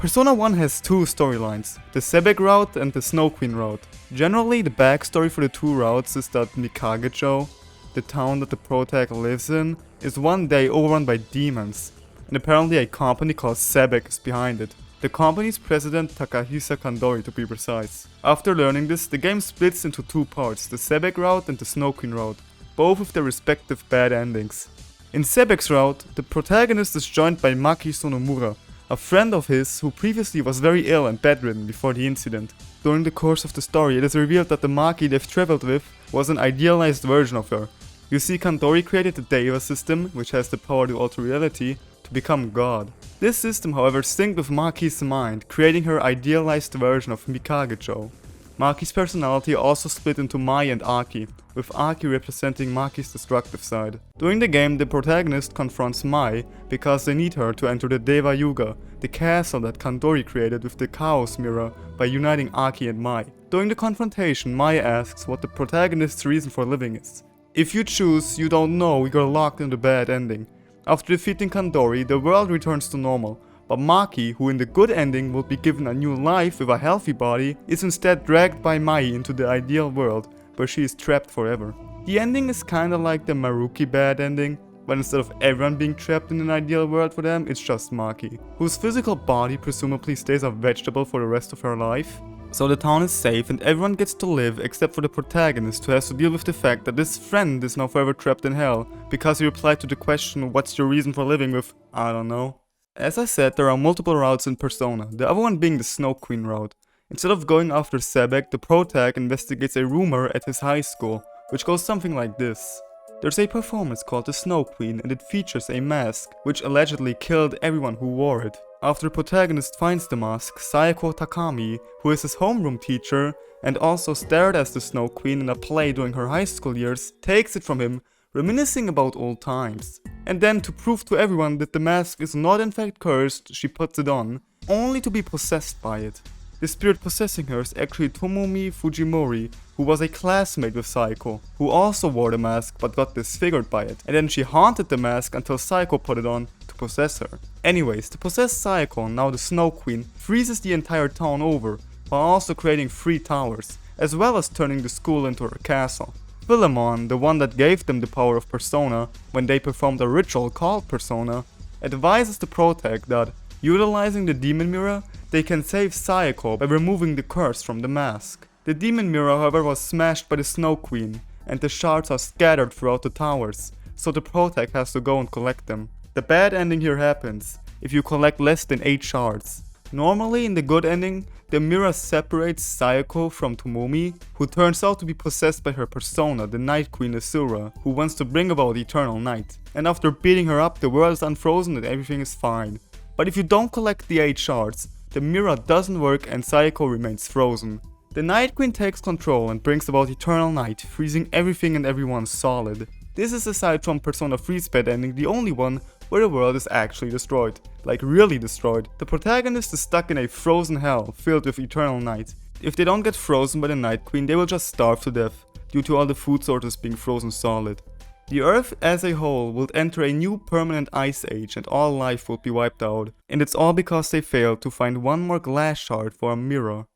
Persona 1 has two storylines, the Sebek route and the Snow Queen route. Generally, the backstory for the two routes is that Mikagecho, the town that the protag lives in, is one day overrun by demons, and apparently a company called Sebek is behind it. The company's president Takahisa Kandori, to be precise. After learning this, the game splits into two parts, the Sebek route and the Snow Queen route, both with their respective bad endings. In Sebek's route, the protagonist is joined by Maki Sonomura, a friend of his who previously was very ill and bedridden before the incident. During the course of the story, it is revealed that the Maki they've traveled with was an idealized version of her. You see, Kandori created the Deva system, which has the power to alter reality, to become God. This system, however, synced with Maki's mind, creating her idealized version of Mikagecho. Maki's personality also split into Mai and Aki, with Aki representing Maki's destructive side. During the game, the protagonist confronts Mai because they need her to enter the Deva Yuga, the castle that Kandori created with the Chaos Mirror by uniting Aki and Mai. During the confrontation, Mai asks what the protagonist's reason for living is. If you choose, you don't know, you're locked in the bad ending. After defeating Kandori, the world returns to normal. But Maki, who in the good ending will be given a new life with a healthy body, is instead dragged by Mai into the ideal world, where she is trapped forever. The ending is kinda like the Maruki bad ending, but instead of everyone being trapped in an ideal world for them, it's just Maki, whose physical body presumably stays a vegetable for the rest of her life. So the town is safe and everyone gets to live except for the protagonist, who has to deal with the fact that this friend is now forever trapped in hell, because he replied to the question, what's your reason for living, with, I don't know. As I said, there are multiple routes in Persona, the other one being the Snow Queen route. Instead of going after Sebek, the protag investigates a rumor at his high school, which goes something like this. There's a performance called the Snow Queen and it features a mask, which allegedly killed everyone who wore it. After the protagonist finds the mask, Sayako Takami, who is his homeroom teacher and also starred as the Snow Queen in a play during her high school years, takes it from him, reminiscing about old times. And then, to prove to everyone that the mask is not in fact cursed, she puts it on, only to be possessed by it. The spirit possessing her is actually Tomomi Fujimori, who was a classmate with Saiko, who also wore the mask but got disfigured by it, and then she haunted the mask until Saiko put it on to possess her. Anyways, the possessed Saiko, now the Snow Queen, freezes the entire town over, while also creating 3 towers, as well as turning the school into her castle. Philemon, the one that gave them the power of Persona when they performed a ritual called Persona, advises the protag that, utilizing the demon mirror, they can save Sayako by removing the curse from the mask. The demon mirror, however, was smashed by the Snow Queen, and the shards are scattered throughout the towers, so the protag has to go and collect them. The bad ending here happens if you collect less than 8 shards. Normally, in the good ending, the mirror separates Sayako from Tomomi, who turns out to be possessed by her persona, the Night Queen Asura, who wants to bring about eternal night. And after beating her up, the world is unfrozen and everything is fine. But if you don't collect the 8 shards, the mirror doesn't work and Sayako remains frozen. The Night Queen takes control and brings about eternal night, freezing everything and everyone solid. This is, aside from Persona 3's bad ending, the only one where the world is actually destroyed. Like really destroyed. The protagonist is stuck in a frozen hell filled with eternal night. If they don't get frozen by the Night Queen, they will just starve to death, due to all the food sources being frozen solid. The Earth as a whole will enter a new permanent ice age and all life will be wiped out. And it's all because they failed to find one more glass shard for a mirror.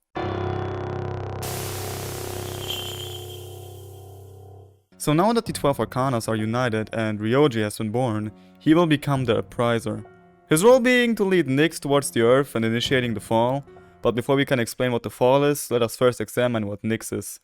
So now that the 12 Arcanas are united and Ryoji has been born, he will become the Appriser. His role being to lead Nyx towards the Earth and initiating the Fall, but before we can explain what the Fall is, let us first examine what Nyx is.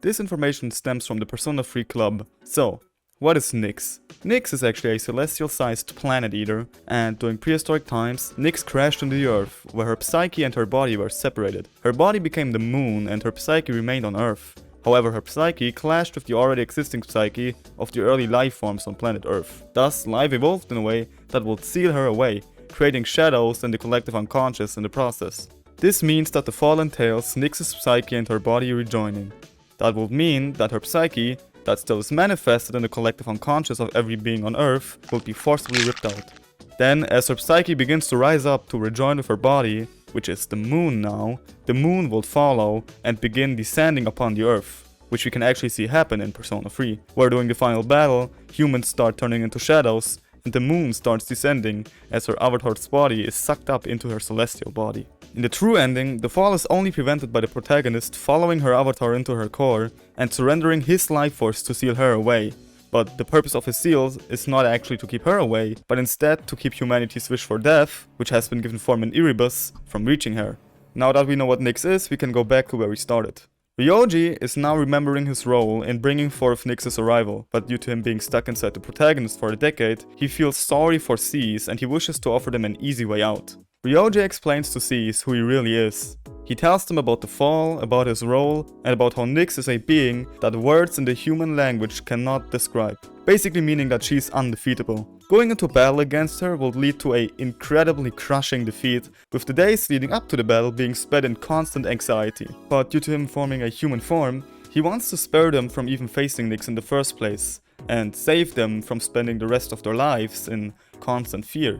This information stems from the Persona 3 Club. So, what is Nyx? Nyx is actually a celestial-sized planet eater, and during prehistoric times, Nyx crashed into the Earth, where her psyche and her body were separated. Her body became the moon and her psyche remained on Earth. However, her psyche clashed with the already existing psyche of the early life forms on planet Earth. Thus, life evolved in a way that would seal her away, creating shadows and the collective unconscious in the process. This means that the fall entails Nyx's psyche and her body rejoining. That would mean that her psyche, that still is manifested in the collective unconscious of every being on Earth, will be forcibly ripped out. Then, as her psyche begins to rise up to rejoin with her body, which is the moon now, the moon will follow and begin descending upon the Earth, which we can actually see happen in Persona 3, where during the final battle, humans start turning into shadows, and the moon starts descending as her avatar's body is sucked up into her celestial body. In the true ending, the fall is only prevented by the protagonist following her avatar into her core and surrendering his life force to seal her away. But the purpose of his seal is not actually to keep her away, but instead to keep humanity's wish for death, which has been given form in Erebus, from reaching her. Now that we know what Nyx is, we can go back to where we started. Ryoji is now remembering his role in bringing forth Nyx's arrival, but due to him being stuck inside the protagonist for a decade, he feels sorry for Cease and he wishes to offer them an easy way out. Ryoji explains to Cease who he really is. He tells them about the fall, about his role, and about how Nyx is a being that words in the human language cannot describe, basically meaning that she's undefeatable. Going into battle against her will lead to a incredibly crushing defeat, with the days leading up to the battle being spent in constant anxiety. But due to him forming a human form, he wants to spare them from even facing Nyx in the first place, and save them from spending the rest of their lives in constant fear.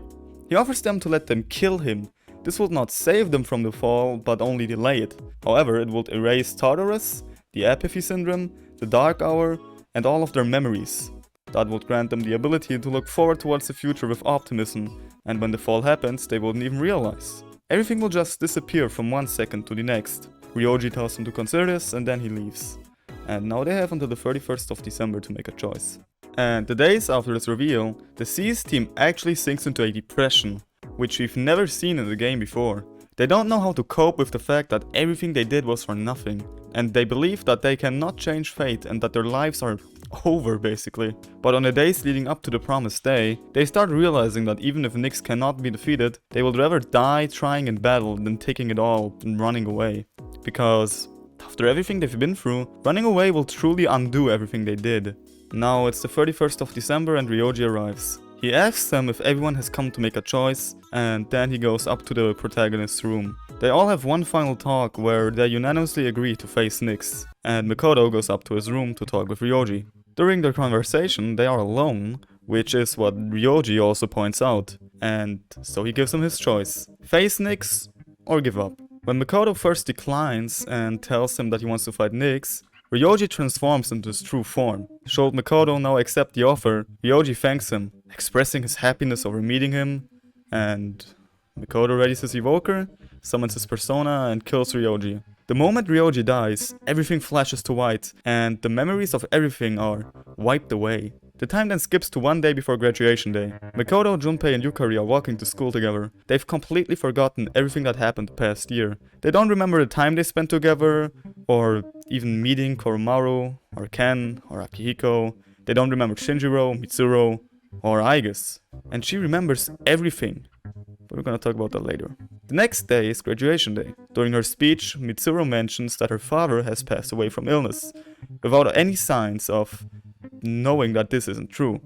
He offers them to let them kill him. This would not save them from the fall, but only delay it. However, it would erase Tartarus, the Apathy Syndrome, the Dark Hour, and all of their memories. That would grant them the ability to look forward towards the future with optimism, and when the fall happens, they wouldn't even realize. Everything will just disappear from one second to the next. Ryoji tells them to consider this, and then he leaves. And now they have until the 31st of December to make a choice. And the days after this reveal, the Cease team actually sinks into a depression, which we've never seen in the game before. They don't know how to cope with the fact that everything they did was for nothing, and they believe that they cannot change fate and that their lives are over basically. But on the days leading up to the promised day, they start realizing that even if Nyx cannot be defeated, they would rather die trying in battle than taking it all and running away. Because after everything they've been through, running away will truly undo everything they did. Now it's the 31st of December and Ryoji arrives. He asks them if everyone has come to make a choice, and then he goes up to the protagonist's room. They all have one final talk where they unanimously agree to face Nyx, and Mikoto goes up to his room to talk with Ryoji. During their conversation, they are alone, which is what Ryoji also points out, and so he gives him his choice: face Nyx or give up. When Mikoto first declines and tells him that he wants to fight Nyx, Ryoji transforms into his true form. Should Mikoto now accept the offer, Ryoji thanks him, expressing his happiness over meeting him, and Mikoto readies his evoker, summons his persona, and kills Ryoji. The moment Ryoji dies, everything flashes to white, and the memories of everything are wiped away. The time then skips to one day before graduation day. Mikoto, Junpei, and Yukari are walking to school together. They've completely forgotten everything that happened the past year. They don't remember the time they spent together, or even meeting Koromaru, or Ken, or Akihiko. They don't remember Shinjiro, Mitsuru, or Aigis. And she remembers everything. But we're gonna talk about that later. The next day is graduation day. During her speech, Mitsuru mentions that her father has passed away from illness, without any signs of knowing that this isn't true.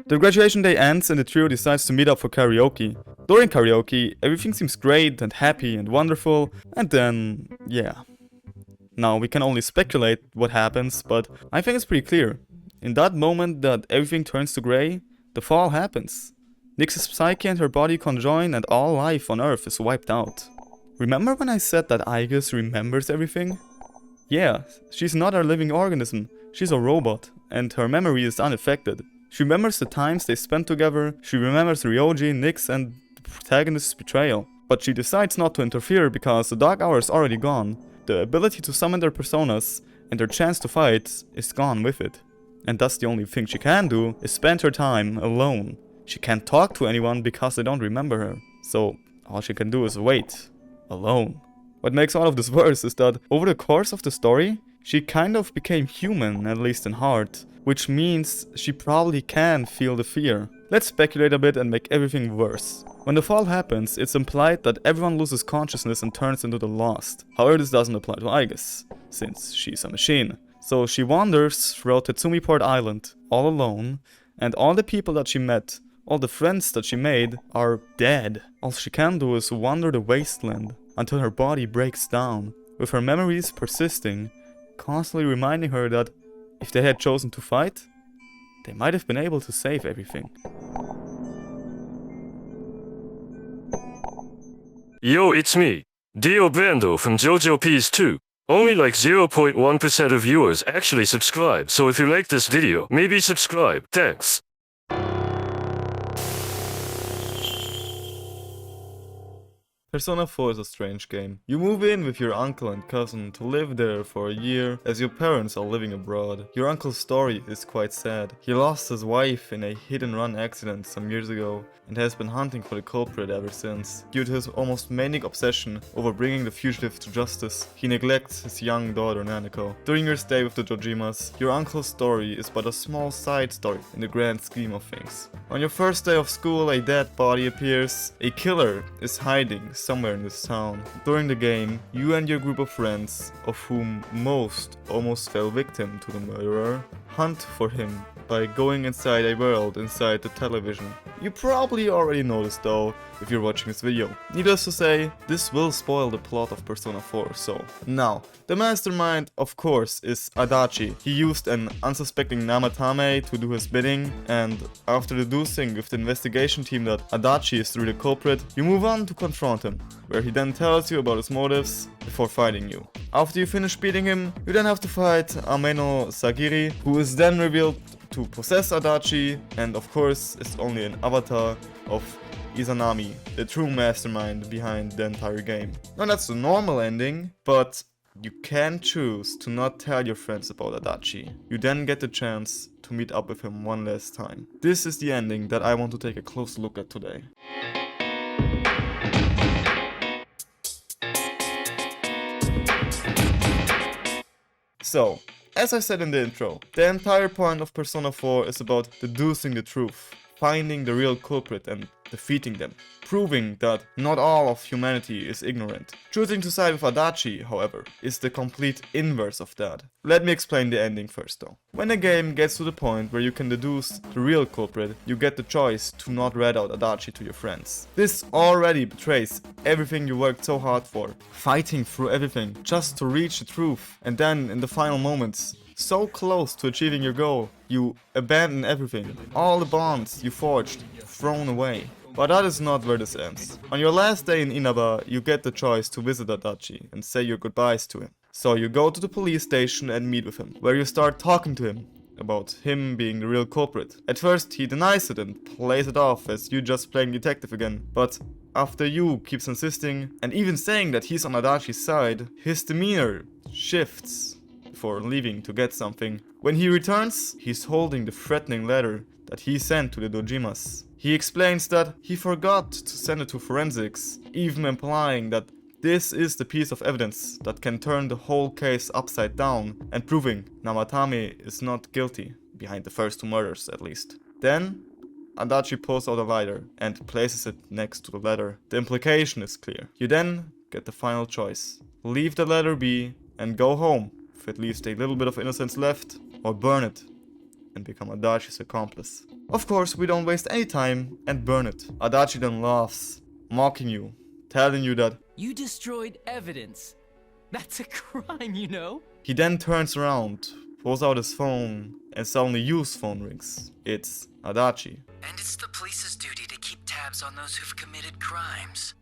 The graduation day ends and the trio decides to meet up for karaoke. During karaoke, everything seems great and happy and wonderful, and then, yeah. Now, we can only speculate what happens, but I think it's pretty clear. In that moment that everything turns to grey, the fall happens. Nyx's psyche and her body conjoin and all life on Earth is wiped out. Remember when I said that Aigis remembers everything? Yeah, she's not a living organism, she's a robot, and her memory is unaffected. She remembers the times they spent together, she remembers Ryoji, Nyx, and the protagonist's betrayal. But she decides not to interfere because the Dark Hour is already gone. The ability to summon their personas and their chance to fight is gone with it. And thus the only thing she can do is spend her time alone. She can't talk to anyone because they don't remember her. So all she can do is wait. Alone. What makes all of this worse is that over the course of the story, she kind of became human, at least in heart. Which means she probably can feel the fear. Let's speculate a bit and make everything worse. When the fall happens, it's implied that everyone loses consciousness and turns into the lost. However, this doesn't apply to Aigis, since she's a machine. So she wanders throughout Tetsumi Port Island, all alone, and all the people that she met, all the friends that she made, are dead. All she can do is wander the wasteland until her body breaks down, with her memories persisting, constantly reminding her that if they had chosen to fight, they might have been able to save everything. Yo, it's me, Dio Brando from JoJo Peas 2. Only like 0.1% of viewers actually subscribe, so if you like this video, maybe subscribe. Thanks. Persona 4 is a strange game. You move in with your uncle and cousin to live there for a year as your parents are living abroad. Your uncle's story is quite sad. He lost his wife in a hit-and-run accident some years ago and has been hunting for the culprit ever since. Due to his almost manic obsession over bringing the fugitive to justice, he neglects his young daughter Nanako. During your stay with the Jojimas, your uncle's story is but a small side story in the grand scheme of things. On your first day of school, a dead body appears. A killer is hiding somewhere in this town. During the game, you and your group of friends, of whom most almost fell victim to the murderer, hunt for him by going inside a world inside the television. You probably already noticed though, if you're watching this video. Needless to say, this will spoil the plot of Persona 4, so. Now, the mastermind, of course, is Adachi. He used an unsuspecting Namatame to do his bidding, and after deducing with the investigation team that Adachi is really the culprit, you move on to confront him, where he then tells you about his motives before fighting you. After you finish beating him, you then have to fight Ameno Sagiri, who is then revealed to possess Adachi, and of course is only an avatar of Izanami, the true mastermind behind the entire game. Now that's the normal ending, but you can choose to not tell your friends about Adachi. You then get the chance to meet up with him one last time. This is the ending that I want to take a close look at today. So, as I said in the intro, the entire point of Persona 4 is about deducing the truth, finding the real culprit and defeating them, proving that not all of humanity is ignorant. Choosing to side with Adachi, however, is the complete inverse of that. Let me explain the ending first though. When a game gets to the point where you can deduce the real culprit, you get the choice to not rat out Adachi to your friends. This already betrays everything you worked so hard for, fighting through everything just to reach the truth, and then in the final moments, so close to achieving your goal, you abandon everything. All the bonds you forged, thrown away. But that is not where this ends. On your last day in Inaba, you get the choice to visit Adachi and say your goodbyes to him. So you go to the police station and meet with him, where you start talking to him about him being the real culprit. At first he denies it and plays it off as you just playing detective again, but after you keeps insisting and even saying that he's on Adachi's side, his demeanor shifts before leaving to get something. When he returns, he's holding the threatening letter that he sent to the Dojimas. He explains that he forgot to send it to forensics, even implying that this is the piece of evidence that can turn the whole case upside down and proving Namatame is not guilty, behind the first two murders at least. Then, Adachi pulls out a lighter and places it next to the letter. The implication is clear. You then get the final choice. Leave the letter be and go home with at least a little bit of innocence left, or burn it and become Adachi's accomplice. Of course, we don't waste any time and burn it. Adachi then laughs, mocking you, telling you that you destroyed evidence. That's a crime, you know? He then turns around, pulls out his phone, and suddenly Yu's phone rings. It's Adachi. And it's the police's duty to keep tabs on those who've committed crimes.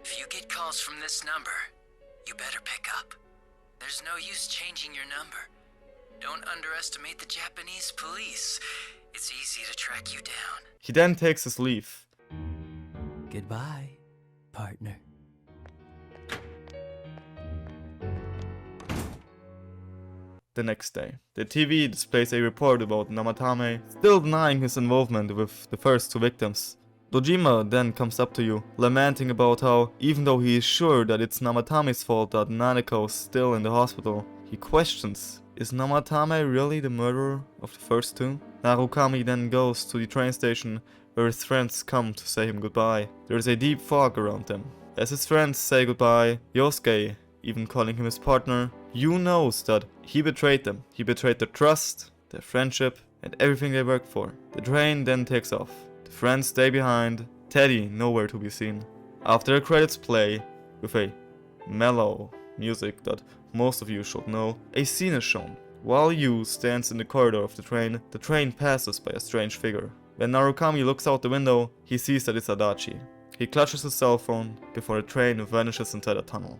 If you get calls from this number, you better pick up. There's no use changing your number. Don't underestimate the Japanese police. It's easy to track you down. He then takes his leave. Goodbye, partner. The next day, the TV displays a report about Namatame still denying his involvement with the first two victims. Dojima then comes up to you, lamenting about how, even though he is sure that it's Namatame's fault that Nanako is still in the hospital, he questions, is Namatame really the murderer of the first two? Narukami then goes to the train station where his friends come to say him goodbye. There is a deep fog around them. As his friends say goodbye, Yosuke, even calling him his partner, Yu knows that he betrayed them. He betrayed their trust, their friendship, and everything they worked for. The train then takes off. The friends stay behind, Teddy nowhere to be seen. After the credits play, with a mellow music that most of you should know, a scene is shown. While Yu stands in the corridor of the train passes by a strange figure. When Narukami looks out the window, he sees that it's Adachi. He clutches his cell phone before the train vanishes inside a tunnel.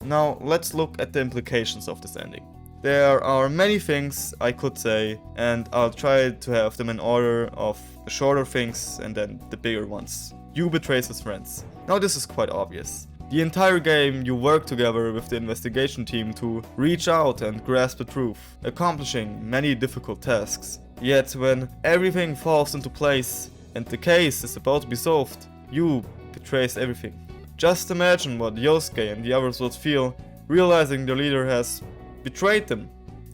Now let's look at the implications of this ending. There are many things I could say, and I'll try to have them in order of the shorter things and then the bigger ones. Yu betrays his friends. Now this is quite obvious. The entire game you work together with the investigation team to reach out and grasp the truth, accomplishing many difficult tasks. Yet when everything falls into place and the case is about to be solved, Yu betrays everything. Just imagine what Yosuke and the others would feel realizing their leader has betrayed them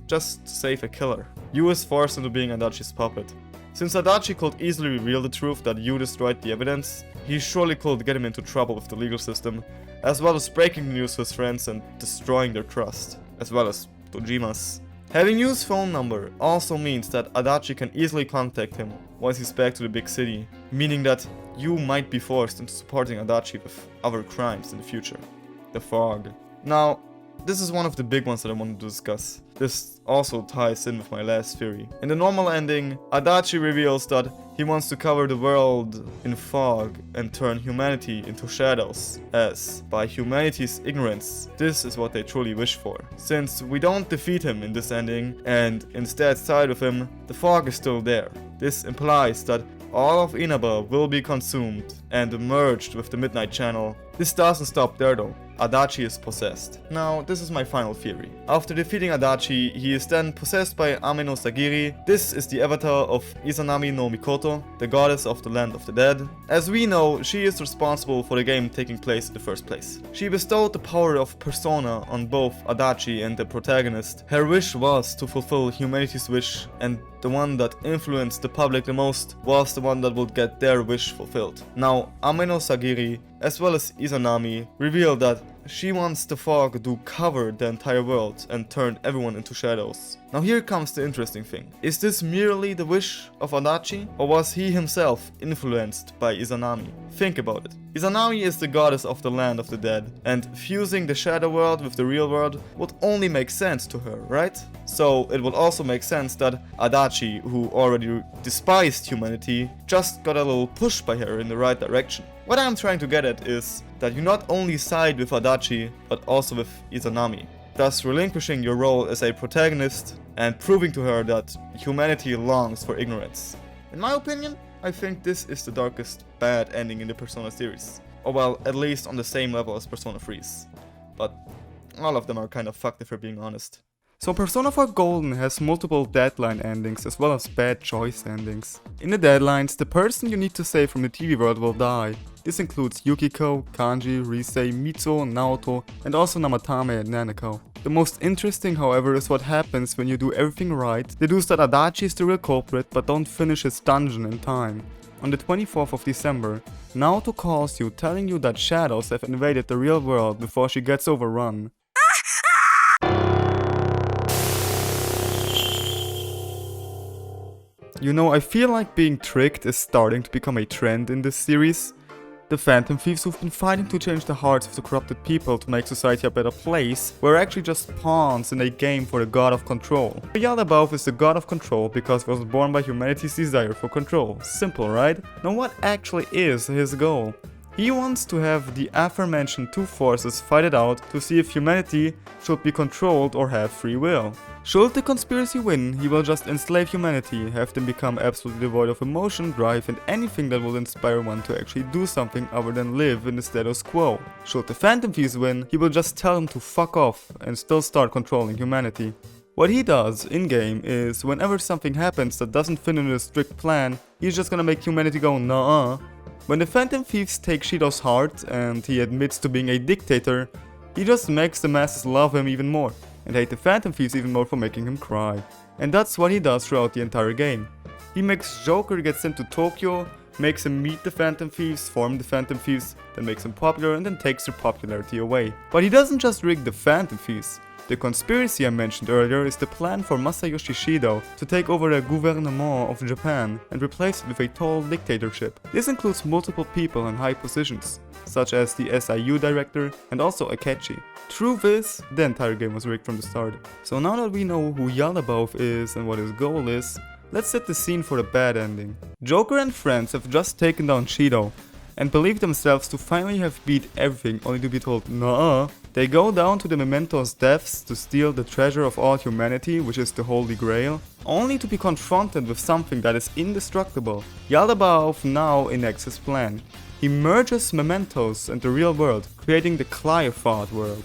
just to save a killer. Yu is forced into being Adachi's puppet. Since Adachi could easily reveal the truth that Yu destroyed the evidence, he surely could get him into trouble with the legal system, as well as breaking the news to his friends and destroying their trust, as well as Tojima's. Having Yu's phone number also means that Adachi can easily contact him once he's back to the big city, meaning that Yu might be forced into supporting Adachi with other crimes in the future. The fog. Now, this is one of the big ones that I wanted to discuss. This also ties in with my last theory. In the normal ending, Adachi reveals that he wants to cover the world in fog and turn humanity into shadows, as by humanity's ignorance, this is what they truly wish for. Since we don't defeat him in this ending and instead side with him, the fog is still there. This implies that all of Inaba will be consumed and merged with the Midnight Channel. This doesn't stop there though. Adachi is possessed. Now, this is my final theory. After defeating Adachi, he is then possessed by Ame no Sagiri. This is the avatar of Izanami no Mikoto, the goddess of the land of the dead. As we know, she is responsible for the game taking place in the first place. She bestowed the power of Persona on both Adachi and the protagonist. Her wish was to fulfill humanity's wish, and the one that influenced the public the most was the one that would get their wish fulfilled. Now, Ame no Sagiri, as well as Izanami, revealed that she wants the fog to cover the entire world and turn everyone into shadows. Now here comes the interesting thing. Is this merely the wish of Adachi, or was he himself influenced by Izanami? Think about it. Izanami is the goddess of the land of the dead, and fusing the shadow world with the real world would only make sense to her, right? So it would also make sense that Adachi, who already despised humanity, just got a little push by her in the right direction. What I'm trying to get at is that you not only side with Adachi, but also with Izanami, thus relinquishing your role as a protagonist and proving to her that humanity longs for ignorance. In my opinion, I think this is the darkest bad ending in the Persona series. Or well, at least on the same level as Persona 3's. But all of them are kind of fucked if we're being honest. So Persona 4 Golden has multiple deadline endings as well as bad choice endings. In the deadlines, the person you need to save from the TV world will die. This includes Yukiko, Kanji, Risei, Mitsuo, Naoto, and also Namatame and Nanako. The most interesting, however, is what happens when you do everything right, deduce that Adachi is the real culprit but don't finish his dungeon in time. On the 24th of December, Naoto calls you telling you that shadows have invaded the real world before she gets overrun. You know, I feel like being tricked is starting to become a trend in this series. The Phantom Thieves who've been fighting to change the hearts of the corrupted people to make society a better place were actually just pawns in a game for the God of Control. Yaldabaoth is the God of Control because he was born by humanity's desire for control. Simple, right? Now what actually is his goal? He wants to have the aforementioned two forces fight it out to see if humanity should be controlled or have free will. Should the conspiracy win, he will just enslave humanity, have them become absolutely devoid of emotion, drive, and anything that will inspire one to actually do something other than live in the status quo. Should the Phantom Thieves win, he will just tell them to fuck off and still start controlling humanity. What he does in-game is, whenever something happens that doesn't fit into the strict plan, he's just gonna make humanity go nah-uh. When the Phantom Thieves take Shido's heart and he admits to being a dictator, he just makes the masses love him even more, and hate the Phantom Thieves even more for making him cry. And that's what he does throughout the entire game. He makes Joker get sent to Tokyo, makes him meet the Phantom Thieves, form the Phantom Thieves, then makes him popular and then takes their popularity away. But he doesn't just rig the Phantom Thieves. The conspiracy I mentioned earlier is the plan for Masayoshi Shido to take over the gouvernement of Japan and replace it with a total dictatorship. This includes multiple people in high positions, such as the SIU director and also Akechi. Through this, the entire game was rigged from the start. So now that we know who Yaldabaoth is and what his goal is, let's set the scene for the bad ending. Joker and friends have just taken down Shido. and believe themselves to finally have beat everything only to be told nah. They go down to the Memento's depths to steal the treasure of all humanity, which is the Holy Grail, only to be confronted with something that is indestructible. Yaldabaoth now enacts his plan. He merges Mementos and the real world, creating the Clyophat world.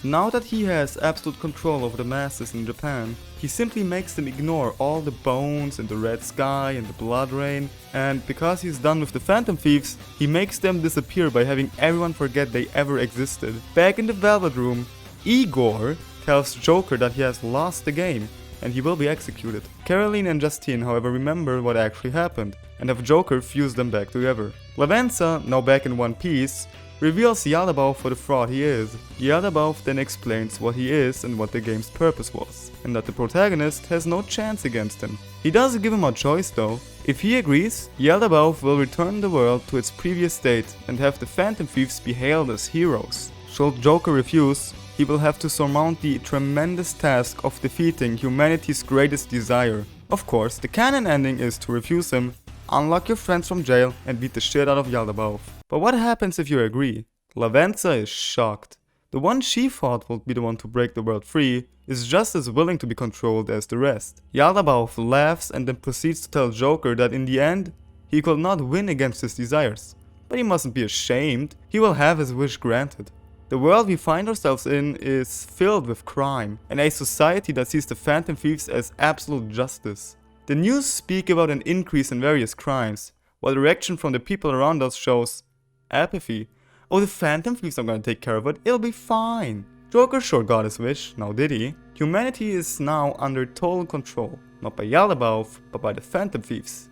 Now that he has absolute control over the masses in Japan, he simply makes them ignore all the bones and the red sky and the blood rain, and because he's done with the Phantom Thieves, he makes them disappear by having everyone forget they ever existed. Back in the Velvet Room, Igor tells Joker that he has lost the game, and he will be executed. Caroline and Justine, however, remember what actually happened, and have Joker fuse them back together. Lavenza, now back in one piece, reveals Yaldabaoth for the fraud he is. Yaldabaoth then explains what he is and what the game's purpose was, and that the protagonist has no chance against him. He does give him a choice though. If he agrees, Yaldabaoth will return the world to its previous state and have the Phantom Thieves be hailed as heroes. Should Joker refuse, he will have to surmount the tremendous task of defeating humanity's greatest desire. Of course, the canon ending is to refuse him, unlock your friends from jail, and beat the shit out of Yaldabaoth. But what happens if you agree? Lavenza is shocked. The one she thought would be the one to break the world free is just as willing to be controlled as the rest. Yaldabaoth laughs and then proceeds to tell Joker that in the end, he could not win against his desires. But he mustn't be ashamed, he will have his wish granted. The world we find ourselves in is filled with crime, and a society that sees the Phantom Thieves as absolute justice. The news speak about an increase in various crimes, while the reaction from the people around us shows apathy. Oh, the Phantom Thieves are gonna take care of it, it'll be fine. Joker sure got his wish, now did he? Humanity is now under total control, not by Yaldabaoth, but by the Phantom Thieves.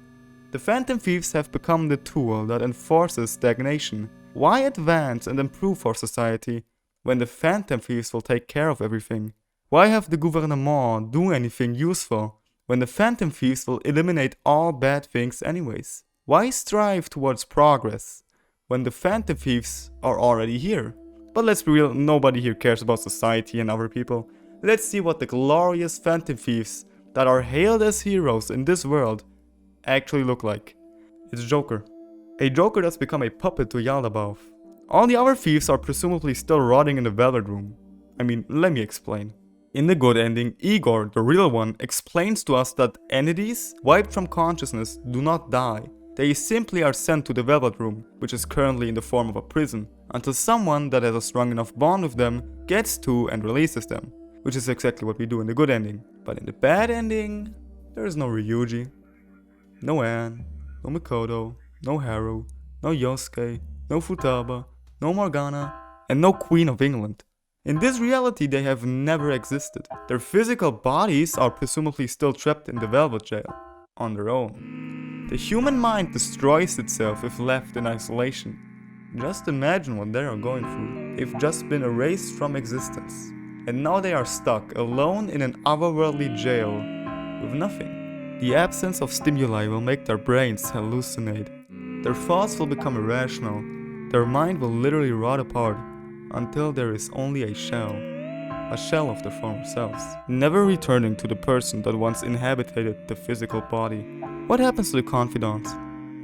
The Phantom Thieves have become the tool that enforces stagnation. Why advance and improve our society when the Phantom Thieves will take care of everything? Why have the gouvernement do anything useful when the Phantom Thieves will eliminate all bad things anyways? Why strive towards progress when the Phantom Thieves are already here? But let's be real, nobody here cares about society and other people. Let's see what the glorious Phantom Thieves that are hailed as heroes in this world actually look like. It's Joker. A Joker that's become a puppet to Yaldabaoth. All the other thieves are presumably still rotting in the Velvet Room. I mean, let me explain. In the good ending, Igor, the real one, explains to us that entities wiped from consciousness do not die. They simply are sent to the Velvet Room, which is currently in the form of a prison, until someone that has a strong enough bond with them gets to and releases them, which is exactly what we do in the good ending. But in the bad ending, there is no Ryuji, no Anne, no Mikoto, no Haru, no Yosuke, no Futaba, no Morgana, and no Queen of England. In this reality, they have never existed. Their physical bodies are presumably still trapped in the Velvet Jail, on their own. The human mind destroys itself if left in isolation. Just imagine what they are going through. They've just been erased from existence. And now they are stuck alone in an otherworldly jail with nothing. The absence of stimuli will make their brains hallucinate. Their thoughts will become irrational. Their mind will literally rot apart until there is only a shell of their former selves, never returning to the person that once inhabited the physical body. What happens to the confidants?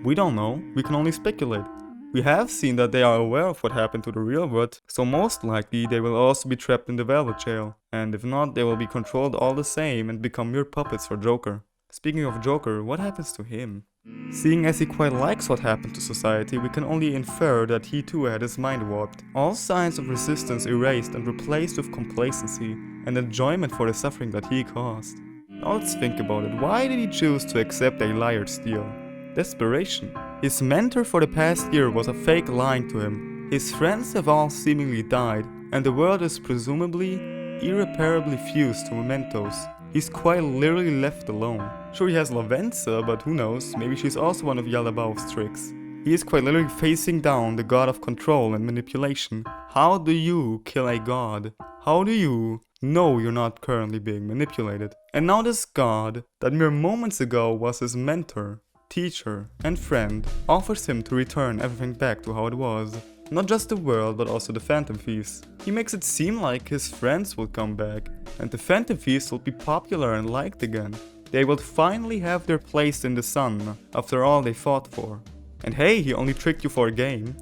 We don't know, we can only speculate. We have seen that they are aware of what happened to the real world, so most likely they will also be trapped in the Velvet Jail, and if not, they will be controlled all the same and become mere puppets for Joker. Speaking of Joker, what happens to him? Seeing as he quite likes what happened to society, we can only infer that he too had his mind warped. All signs of resistance erased and replaced with complacency and enjoyment for the suffering that he caused. Now let's think about it. Why did he choose to accept a liar's deal? Desperation. His mentor for the past year was a fake lying to him. His friends have all seemingly died, and the world is presumably irreparably fused to mementos. He's quite literally left alone. Sure, he has Lavenza, but who knows, maybe she's also one of Yaldabaoth's tricks. He is quite literally facing down the god of control and manipulation. How do you kill a god? How do you know you're not currently being manipulated? And now this god, that mere moments ago was his mentor, teacher, and friend, offers him to return everything back to how it was. Not just the world, but also the Phantom Thieves. He makes it seem like his friends will come back, and the Phantom Thieves will be popular and liked again. They will finally have their place in the sun, after all they fought for. And hey, he only tricked you for a game.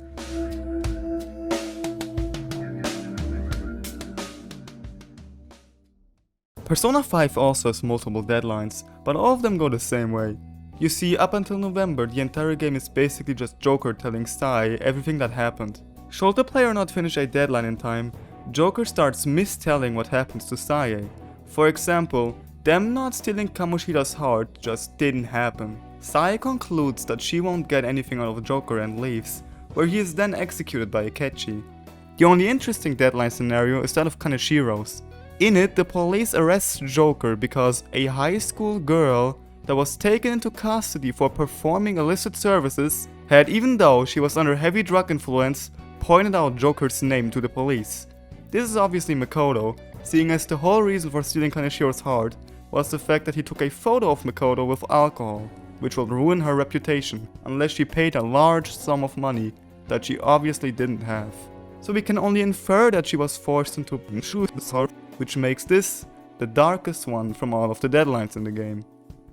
Persona 5 also has multiple deadlines, but all of them go the same way. You see, up until November, the entire game is basically just Joker telling Sai everything that happened. Should the player not finish a deadline in time, Joker starts mistelling what happens to Sae. For example, them not stealing Kamoshida's heart just didn't happen. Sae concludes that she won't get anything out of Joker and leaves, where he is then executed by Akechi. The only interesting deadline scenario is that of Kanashiro's. In it, the police arrest Joker because a high school girl that was taken into custody for performing illicit services had, even though she was under heavy drug influence, pointed out Joker's name to the police. This is obviously Makoto, seeing as the whole reason for stealing Kanashiro's heart was the fact that he took a photo of Makoto with alcohol, which will ruin her reputation unless she paid a large sum of money that she obviously didn't have. So we can only infer that she was forced into shooting her, which makes this the darkest one from all of the deadlines in the game.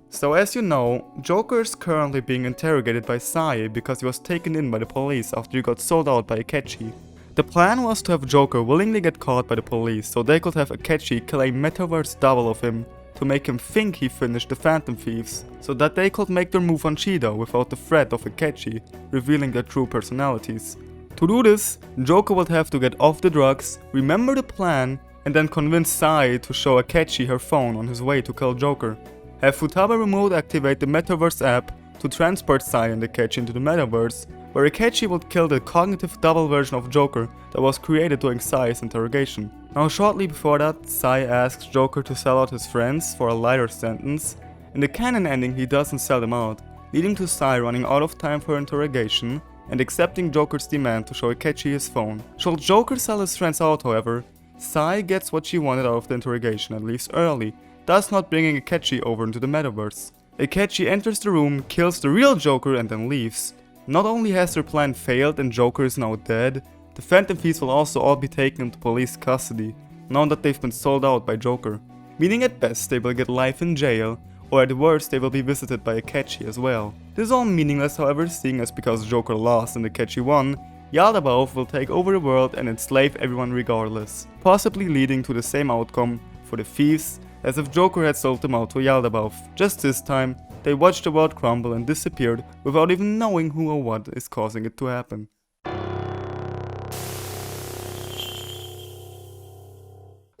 So as you know, Joker is currently being interrogated by Sae because he was taken in by the police after he got sold out by Akechi. The plan was to have Joker willingly get caught by the police so they could have Akechi kill a metaverse double of him to make him think he finished the Phantom Thieves, so that they could make their move on Shido without the threat of Akechi revealing their true personalities. To do this, Joker would have to get off the drugs, remember the plan, and then convince Sae to show Akechi her phone on his way to kill Joker. Have Futaba remote activate the Metaverse app to transport Sae and Akechi into the Metaverse, where Akechi would kill the cognitive double version of Joker that was created during Sae's interrogation. Now shortly before that, Sae asks Joker to sell out his friends for a lighter sentence. In the canon ending, he doesn't sell them out, leading to Sae running out of time for interrogation and accepting Joker's demand to show Akechi his phone. Should Joker sell his friends out, however, Sae gets what she wanted out of the interrogation and leaves early, thus not bringing Akechi over into the Metaverse. Akechi enters the room, kills the real Joker and then leaves. Not only has their plan failed and Joker is now dead, the Phantom Thieves will also all be taken into police custody, now that they've been sold out by Joker. Meaning at best they will get life in jail, or at worst they will be visited by Akechi as well. This is all meaningless, however, seeing as because Joker lost and Akechi won, Yaldabaoth will take over the world and enslave everyone regardless, possibly leading to the same outcome for the thieves as if Joker had sold them out to Yaldabaoth. Just this time, they watched the world crumble and disappeared without even knowing who or what is causing it to happen.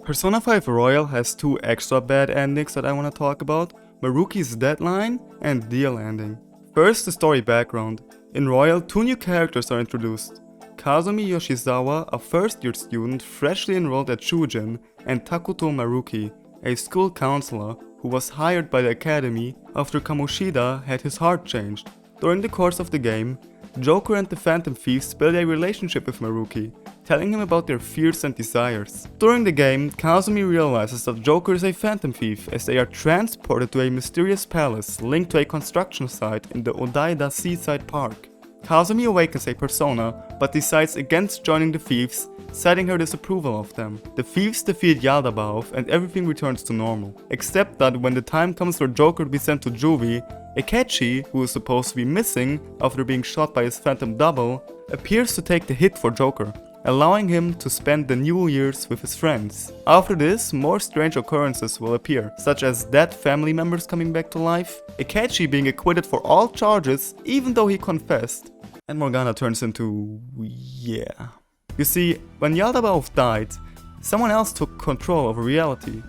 Persona 5 Royal has two extra bad endings that I want to talk about, Maruki's deadline and Deal ending. First, the story background. In Royal, two new characters are introduced. Kazumi Yoshizawa, a first-year student freshly enrolled at Shujin, and Takuto Maruki, a school counselor who was hired by the academy after Kamoshida had his heart changed. During the course of the game, Joker and the Phantom Thieves build a relationship with Maruki, telling him about their fears and desires. During the game, Kazumi realizes that Joker is a Phantom Thief as they are transported to a mysterious palace linked to a construction site in the Odaida seaside park. Kazumi awakens a persona, but decides against joining the thieves, citing her disapproval of them. The thieves defeat Yaldabaoth and everything returns to normal, except that when the time comes for Joker to be sent to Juvie, Akechi, who is supposed to be missing after being shot by his phantom double, appears to take the hit for Joker, allowing him to spend the New Year's with his friends. After this, more strange occurrences will appear, such as dead family members coming back to life, Akechi being acquitted for all charges even though he confessed, and Morgana turns into... yeah. You see, when Yaldabaoth died, someone else took control over reality.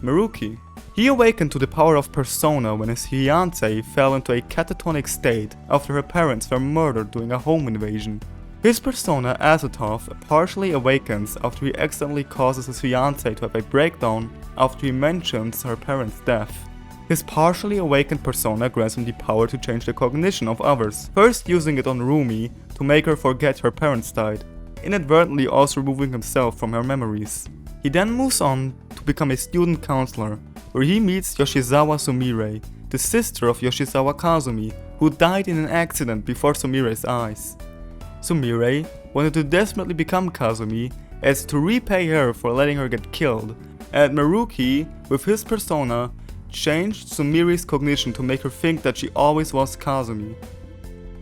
Maruki. He awakened to the power of Persona when his fiancée fell into a catatonic state after her parents were murdered during a home invasion. His persona, Azathoth, partially awakens after he accidentally causes his fiancée to have a breakdown after he mentions her parents' death. His partially awakened persona grants him the power to change the cognition of others, first using it on Rumi to make her forget her parents died, inadvertently also removing himself from her memories. He then moves on to become a student counselor, where he meets Yoshizawa Sumire, the sister of Yoshizawa Kazumi, who died in an accident before Sumire's eyes. Sumire wanted to desperately become Kazumi as to repay her for letting her get killed, and Maruki, with his persona, changed Sumire's cognition to make her think that she always was Kazumi.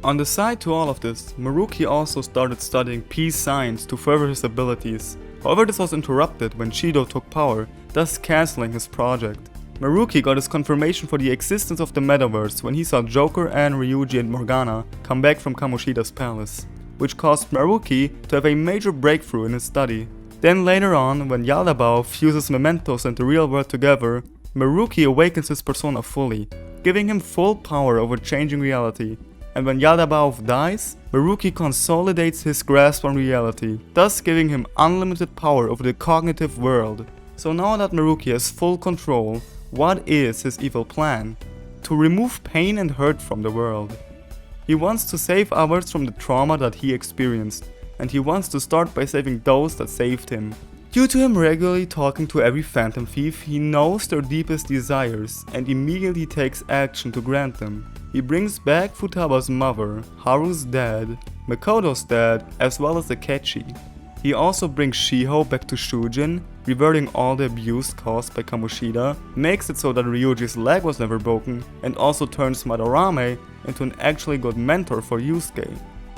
On the side to all of this, Maruki also started studying peace science to further his abilities. However, this was interrupted when Shido took power, thus cancelling his project. Maruki got his confirmation for the existence of the metaverse when he saw Joker and Ryuji and Morgana come back from Kamoshida's palace, which caused Maruki to have a major breakthrough in his study. Then later on, when Yaldabao fuses mementos and the real world together, Maruki awakens his persona fully, giving him full power over changing reality. And when Yaldabao dies, Maruki consolidates his grasp on reality, thus giving him unlimited power over the cognitive world. So now that Maruki has full control, what is his evil plan? To remove pain and hurt from the world. He wants to save others from the trauma that he experienced, and he wants to start by saving those that saved him. Due to him regularly talking to every phantom thief, he knows their deepest desires and immediately takes action to grant them. He brings back Futaba's mother, Haru's dad, Makoto's dad, as well as Akechi. He also brings Shiho back to Shujin, reverting all the abuse caused by Kamoshida, makes it so that Ryuji's leg was never broken, and also turns Madarame into an actually good mentor for Yusuke.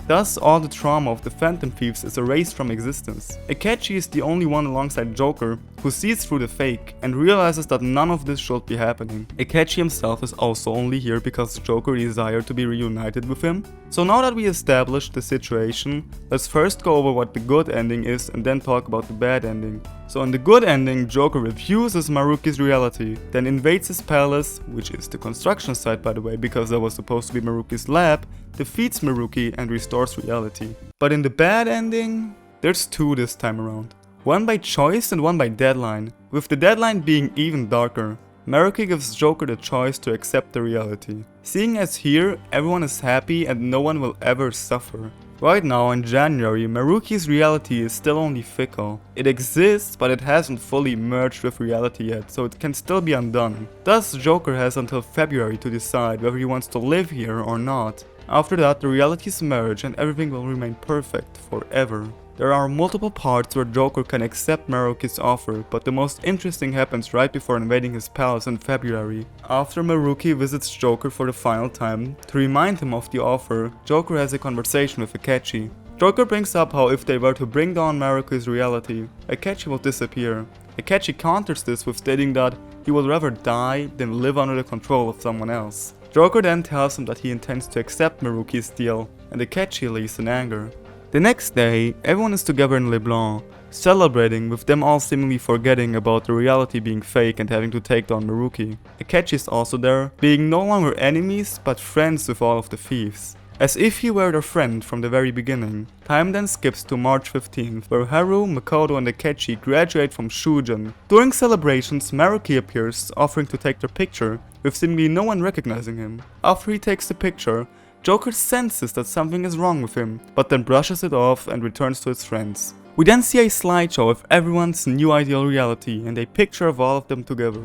Thus, all the trauma of the Phantom Thieves is erased from existence. Akechi is the only one alongside Joker who sees through the fake and realizes that none of this should be happening. Akechi himself is also only here because Joker desired to be reunited with him. So now that we established the situation, let's first go over what the good ending is and then talk about the bad ending. So in the good ending, Joker refuses Maruki's reality, then invades his palace, which is the construction site by the way because that was supposed to be Maruki's lab, defeats Maruki and restores reality. But in the bad ending, there's two this time around. One by choice and one by deadline, with the deadline being even darker. Maruki gives Joker the choice to accept the reality. Seeing as here, everyone is happy and no one will ever suffer. Right now in January, Maruki's reality is still only fickle. It exists, but it hasn't fully merged with reality yet, so it can still be undone. Thus, Joker has until February to decide whether he wants to live here or not. After that, the realities merge and everything will remain perfect forever. There are multiple parts where Joker can accept Maruki's offer, but the most interesting happens right before invading his palace in February. After Maruki visits Joker for the final time, to remind him of the offer, Joker has a conversation with Akechi. Joker brings up how if they were to bring down Maruki's reality, Akechi will disappear. Akechi counters this with stating that he would rather die than live under the control of someone else. Joker then tells him that he intends to accept Maruki's deal, and Akechi leaves in anger. The next day, everyone is together in Leblanc, celebrating with them all seemingly forgetting about the reality being fake and having to take down Maruki. Akechi is also there, being no longer enemies but friends with all of the thieves. As if he were their friend from the very beginning. Time then skips to March 15th, where Haru, Makoto and Akechi graduate from Shujin. During celebrations, Maruki appears, offering to take their picture, with seemingly no one recognizing him. After he takes the picture, Joker senses that something is wrong with him, but then brushes it off and returns to his friends. We then see a slideshow of everyone's new ideal reality and a picture of all of them together.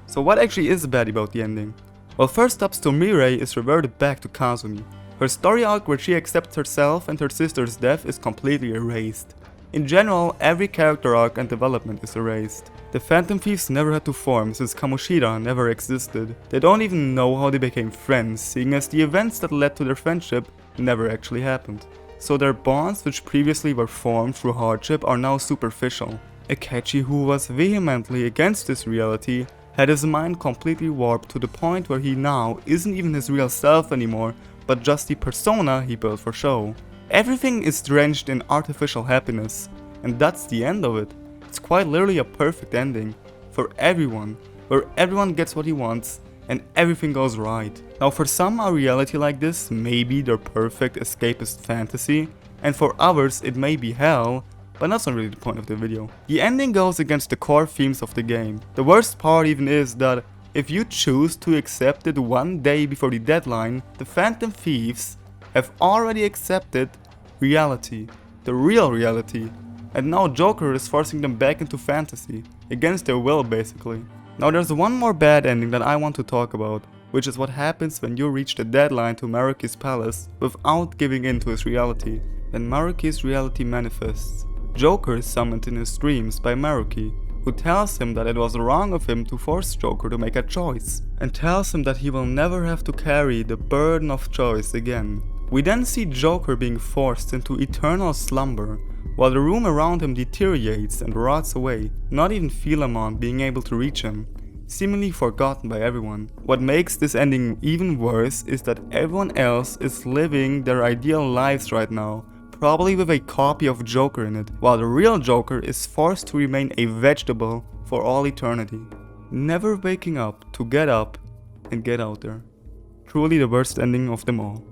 So what actually is bad about the ending? Well, first up, Sumire is reverted back to Kazumi. Her story arc where she accepts herself and her sister's death is completely erased. In general, every character arc and development is erased. The Phantom Thieves never had to form since Kamoshida never existed. They don't even know how they became friends, seeing as the events that led to their friendship never actually happened. So their bonds, which previously were formed through hardship, are now superficial. Akechi, who was vehemently against this reality, had his mind completely warped to the point where he now isn't even his real self anymore, but just the persona he built for show. Everything is drenched in artificial happiness, and that's the end of it. It's quite literally a perfect ending for everyone, where everyone gets what he wants and everything goes right. Now for some, a reality like this may be their perfect escapist fantasy, and for others it may be hell, but that's not really the point of the video. The ending goes against the core themes of the game. The worst part even is that if you choose to accept it one day before the deadline, the Phantom Thieves have already accepted reality, the real reality, and now Joker is forcing them back into fantasy, against their will basically. Now there's one more bad ending that I want to talk about, which is what happens when you reach the deadline to Maruki's palace without giving in to his reality. Then Maruki's reality manifests. Joker is summoned in his dreams by Maruki, who tells him that it was wrong of him to force Joker to make a choice, and tells him that he will never have to carry the burden of choice again. We then see Joker being forced into eternal slumber, while the room around him deteriorates and rots away, not even Philemon being able to reach him, seemingly forgotten by everyone. What makes this ending even worse is that everyone else is living their ideal lives right now, probably with a copy of Joker in it, while the real Joker is forced to remain a vegetable for all eternity, never waking up to get up and get out there. Truly the worst ending of them all.